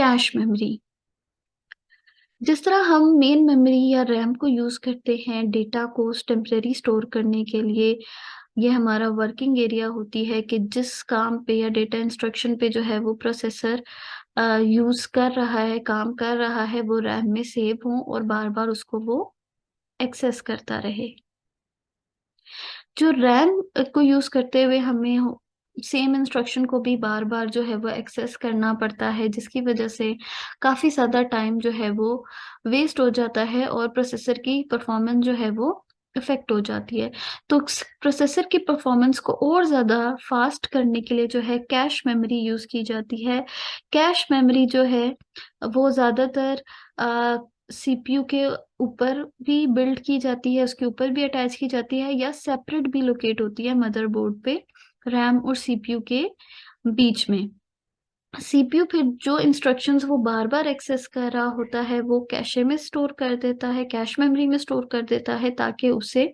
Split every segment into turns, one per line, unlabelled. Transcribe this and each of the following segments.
Cache memory. जिस तरह हम मेन मेमोरी या रैम को यूज करते हैं डेटा को टेम्परेरी स्टोर करने के लिए, ये हमारा वर्किंग एरिया होती है कि जिस काम पे या डेटा इंस्ट्रक्शन पे जो है वो प्रोसेसर यूज कर रहा है, काम कर रहा है, वो रैम में सेव हो और बार बार उसको वो एक्सेस करता रहे। जो रैम को यूज करते हुए हमें सेम इंस्ट्रक्शन को भी बार बार जो है वो एक्सेस करना पड़ता है, जिसकी वजह से काफी ज्यादा टाइम जो है वो वेस्ट हो जाता है और प्रोसेसर की परफॉर्मेंस जो है वो इफेक्ट हो जाती है। तो प्रोसेसर की परफॉर्मेंस को और ज्यादा फास्ट करने के लिए जो है कैश मेमोरी यूज की जाती है। कैश मेमोरी जो है वो ज्यादातर सीपीयू के ऊपर भी बिल्ड की जाती है, उसके ऊपर भी अटैच की जाती है या सेपरेट भी लोकेट होती है मदरबोर्ड पे रैम और सीपीयू के बीच में। सीपीयू फिर जो इंस्ट्रक्शंस वो बार बार एक्सेस कर रहा होता है वो कैशे में स्टोर कर देता है, कैश मेमोरी में स्टोर कर देता है, ताकि उसे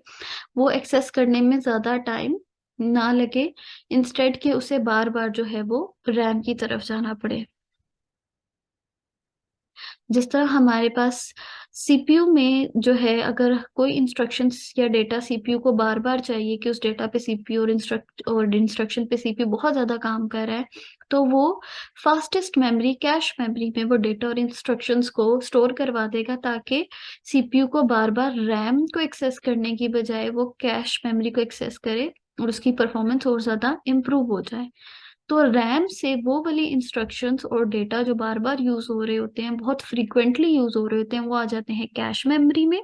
वो एक्सेस करने में ज्यादा टाइम ना लगे, इंस्टेड के उसे बार बार जो है वो रैम की तरफ जाना पड़े। जिस तरह हमारे पास सीपीयू में जो है, अगर कोई इंस्ट्रक्शंस या डेटा सीपीयू को बार बार चाहिए कि उस डेटा पे सीपीयू और इंस्ट्रक्शन पे सीपीयू बहुत ज्यादा काम कर रहा है, तो वो फास्टेस्ट मेमोरी कैश मेमोरी में वो डेटा और इंस्ट्रक्शंस को स्टोर करवा देगा, ताकि सीपीयू को बार बार रैम को एक्सेस करने की बजाय वो कैश मेमोरी को एक्सेस करे और उसकी परफॉर्मेंस और ज्यादा इम्प्रूव हो जाए। तो रैम से वो वाली इंस्ट्रक्शंस और डेटा जो बार बार यूज हो रहे होते हैं, बहुत फ्रीक्वेंटली यूज हो रहे होते हैं, वो आ जाते हैं कैश मेमोरी में,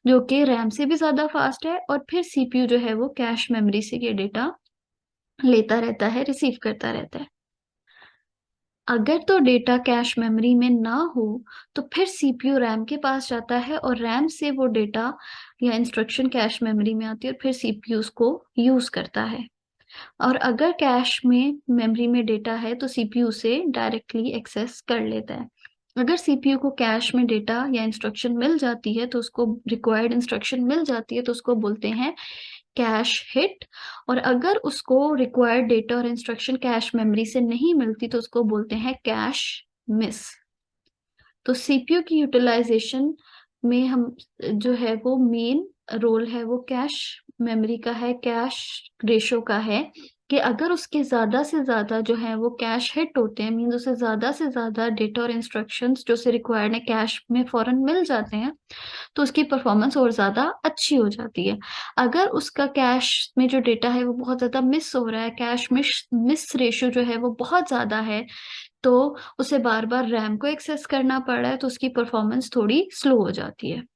जो कि रैम से भी ज्यादा फास्ट है। और फिर सीपीयू जो है वो कैश मेमोरी से ये डेटा लेता रहता है, रिसीव करता रहता है। अगर तो डेटा कैश मेमोरी में ना हो तो फिर सीपीयू रैम के पास जाता है और रैम से वो डेटा या इंस्ट्रक्शन कैश मेमोरी में आती है और फिर सीपीयू उसको यूज करता है। और अगर कैश में मेमोरी में डेटा है तो सीपीयू से डायरेक्टली एक्सेस कर लेता है। अगर सीपीयू को कैश में डेटा या इंस्ट्रक्शन मिल जाती है तो उसको रिक्वायर्ड इंस्ट्रक्शन मिल जाती है तो उसको बोलते हैं कैश हिट। और अगर उसको रिक्वायर्ड डेटा और इंस्ट्रक्शन कैश मेमोरी से नहीं मिलती तो उसको बोलते हैं कैश मिस। तो सीपीयू की यूटिलाइजेशन में हम जो है वो मेन रोल है वो कैश मेमोरी का है, कैश रेशो का है, कि अगर उसके ज्यादा से ज्यादा जो है वो कैश हिट होते हैं, मीन उसे ज्यादा से ज्यादा डेटा और इंस्ट्रक्शंस जो से रिक्वायर्ड है कैश में फौरन मिल जाते हैं, तो उसकी परफॉर्मेंस और ज्यादा अच्छी हो जाती है। अगर उसका कैश में जो डेटा है वो बहुत ज्यादा मिस हो रहा है, कैश मिस मिस रेशियो जो है वो बहुत ज्यादा है, तो उसे बार बार रैम को एक्सेस करना पड़ रहा है, तो उसकी परफॉर्मेंस थोड़ी स्लो हो जाती है।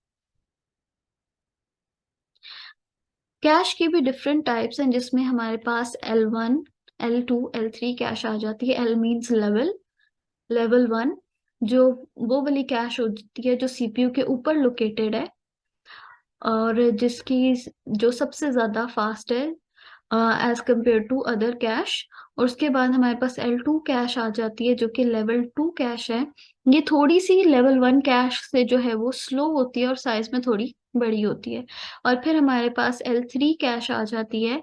कैश की भी डिफरेंट टाइप्स हैं, जिसमें हमारे पास L1, L2, L3 कैश आ जाती है। L मीन्स लेवल, लेवल 1 जो वो वाली कैश होती है जो सीपीयू के ऊपर लोकेटेड है और जिसकी जो सबसे ज्यादा फास्ट है as compare to other cache. और उसके बाद हमारे पास L2 कैश आ जाती है जो कि लेवल 2 कैश है। ये थोड़ी सी लेवल 1 कैश से जो है वो स्लो होती है और साइज में थोड़ी बड़ी होती है। और फिर हमारे पास L3 कैश आ जाती है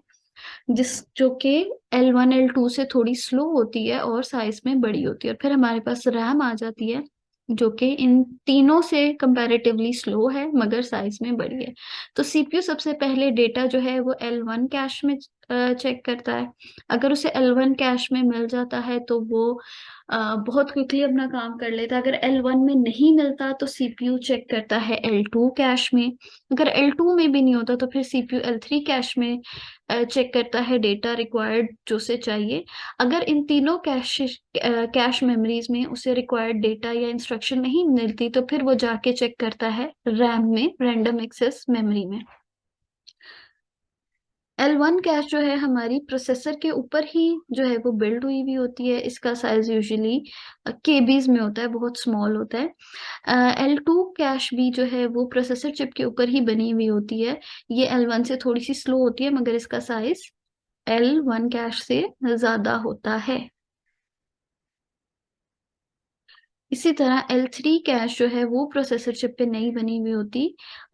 जिस जो कि L1 L2 से थोड़ी स्लो होती है और साइज में बड़ी होती है। और फिर हमारे पास रैम आ जाती है जो कि इन तीनों से कंपैरेटिवली स्लो है मगर साइज में बड़ी है। तो सीपीयू सबसे पहले डेटा जो है वो L1 कैश में चेक करता है। अगर उसे L1 कैश में मिल जाता है तो वो बहुत क्विकली अपना काम कर लेता है। अगर L1 में नहीं मिलता तो सीपीयू चेक करता है L2 कैश में। अगर L2 में भी नहीं होता तो फिर सीपीयू L3 कैश में चेक करता है डेटा रिक्वायर्ड जो से चाहिए। अगर इन तीनों कैश मेमोरीज में उसे रिक्वायर्ड डेटा या इंस्ट्रक्शन नहीं मिलती तो फिर वो जाके चेक करता है रैम में, रैंडम एक्सेस मेमोरी में। L1 कैश जो है हमारी प्रोसेसर के ऊपर ही जो है वो बिल्ड हुई हुई होती है। इसका साइज यूजुअली केबीज में होता है, बहुत स्मॉल होता है। L2 कैश भी जो है वो प्रोसेसर चिप के ऊपर ही बनी हुई होती है। ये L1 से थोड़ी सी स्लो होती है मगर इसका साइज L1 कैश से ज्यादा होता है। इसी तरह L3 कैश जो है वो प्रोसेसर चिप पे नहीं बनी हुई होती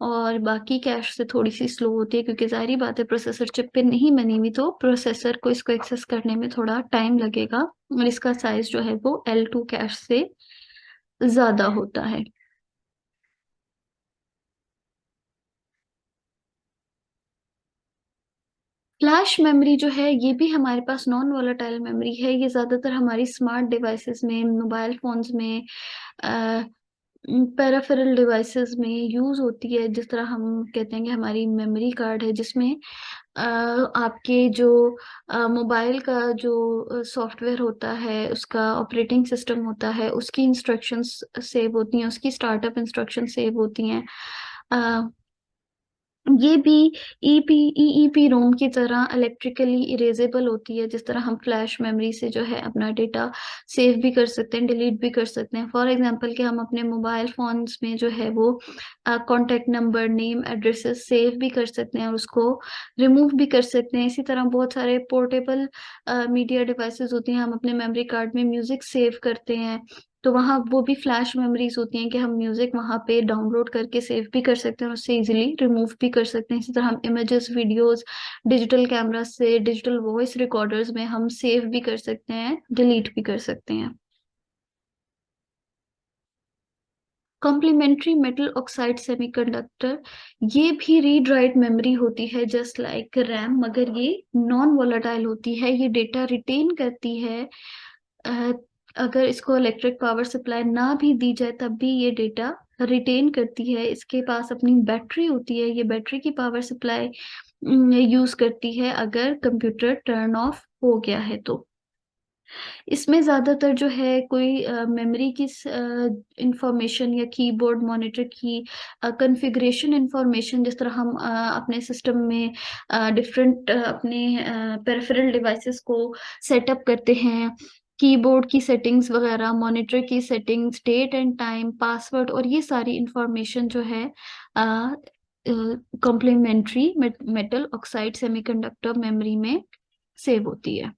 और बाकी कैश से थोड़ी सी स्लो होती है, क्योंकि जाहिर बात है प्रोसेसर चिप पे नहीं बनी हुई तो प्रोसेसर को इसको एक्सेस करने में थोड़ा टाइम लगेगा। और इसका साइज जो है वो L2 कैश से ज्यादा होता है। फ्लैश मेमोरी जो है ये भी हमारे पास नॉन वोलेटाइल मेमोरी है। ये ज्यादातर हमारी स्मार्ट डिवाइसेस में, मोबाइल फोन्स में, पेराफेरल डिवाइसेस में यूज होती है। जिस तरह हम कहते हैं कि हमारी मेमोरी कार्ड है, जिसमें आपके जो मोबाइल का जो सॉफ्टवेयर होता है, उसका ऑपरेटिंग सिस्टम होता है, उसकी इंस्ट्रक्शंस सेव होती हैं, उसकी स्टार्टअप इंस्ट्रक्शन सेव होती हैं। ये भी ईपी ईईपी रोम की तरह इलेक्ट्रिकली इरेजेबल होती है। जिस तरह हम फ्लैश मेमोरी से जो है अपना डेटा सेव भी कर सकते हैं, डिलीट भी कर सकते हैं। फॉर एग्जांपल कि हम अपने मोबाइल फोन्स में जो है वो contact number, name, addresses save भी कर सकते हैं और उसको रिमूव भी कर सकते हैं। इसी तरह बहुत सारे पोर्टेबल मीडिया डिवाइसेस होती हैं। हम अपने मेमोरी कार्ड में म्यूजिक सेव करते हैं, तो वहाँ वो भी फ्लैश मेमोरीज होती हैं कि हम म्यूजिक वहाँ पे डाउनलोड करके सेव भी कर सकते हैं और उससे इजीली रिमूव भी कर सकते हैं। इसी तरह हम इमेजेस, वीडियोस डिजिटल कैमरा से, डिजिटल वॉइस रिकॉर्डर्स में हम सेव भी कर सकते हैं, डिलीट भी कर सकते हैं। कॉम्प्लीमेंट्री मेटल ऑक्साइड सेमीकंडक्टर, ये भी रीड राइट मेमोरी होती है जस्ट लाइक रैम, मगर ये नॉन वोलेटाइल होती है। ये डेटा रिटेन करती है। अ, अगर इसको इलेक्ट्रिक पावर सप्लाई ना भी दी जाए तब भी ये डेटा रिटेन करती है। इसके पास अपनी बैटरी होती है, ये बैटरी की पावर सप्लाई यूज करती है अगर कंप्यूटर टर्न ऑफ हो गया है तो। इसमें ज्यादातर जो है कोई मेमोरी की इंफॉर्मेशन या कीबोर्ड मॉनिटर की कॉन्फ़िगरेशन इंफॉर्मेशन, जिस तरह हम अपने सिस्टम में डिफरेंट अपने पेरिफेरल डिवाइसेस को सेटअप करते हैं, कीबोर्ड की सेटिंग्स वगैरह, मॉनिटर की settings, date and time, password, और ये सारी इंफॉर्मेशन जो है complementary metal oxide semiconductor memory में सेव होती है।